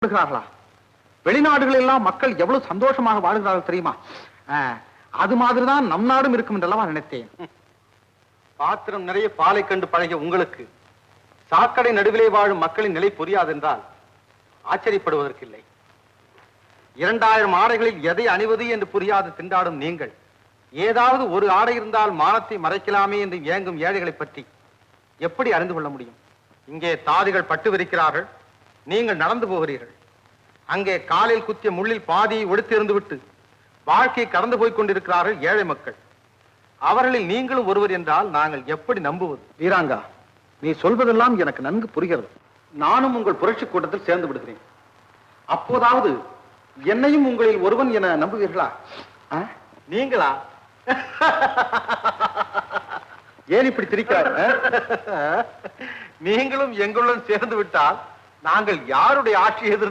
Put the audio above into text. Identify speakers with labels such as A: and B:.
A: படுகிறார்களா? வெளிநாடுகளில் எல்லாம் மக்கள் எவ்வளவு சந்தோஷமாக வாழ்கிறார்கள் தெரியுமா? அது மாதிரிதான் நம் நாடும் இருக்கும் என்றல்லவா நினைத்தேன்.
B: பாத்திரம் நிறைய பாலை கண்டு பழகிய உங்களுக்கு சாக்கடை நடுவிலே வாழும் மக்களின் நிலை புரியாதென்றால் ஆச்சரியப்படுவதற்கில்லை. 2000 ஆடைகளில் எதை அணிவது என்று புரியாது திண்டாடும் நீங்கள் ஏதாவது ஒரு ஆடை இருந்தால் மானத்தை மறைக்கலாமே என்று ஏங்கும் ஏழைகளை பற்றி எப்படி அறிந்து கொள்ள முடியும்? இங்கே தாதிகள் பட்டு விரிக்கிறார்கள், நீங்கள் நடந்து போகிறீர்கள். அங்கே காலில் குத்திய முள்ளில் பாதியை ஒடுத்திருந்து விட்டு வாழ்க்கையை கடந்து போய்க் கொண்டிருக்கிறார்கள் ஏழை மக்கள். அவர்களில் நீங்களும் ஒருவர் என்றால் நாங்கள் எப்படி நம்புவது?
A: வீராங்கா, நீ சொல்வதெல்லாம் எனக்கு நன்கு புரிகிறது. நானும் உங்கள் புரட்சி கூட்டத்தில் சேர்ந்து விடுகிறேன். அப்போதாவது என்னையும் உங்களில் ஒருவன் என நம்புவீர்களா?
B: நீங்களா?
A: ஏன் இப்படி திரிக்கிறார்?
B: நீங்களும் எங்களுடன் சேர்ந்து விட்டால் நாங்கள் யாருடைய ஆட்சி எதிர்த்து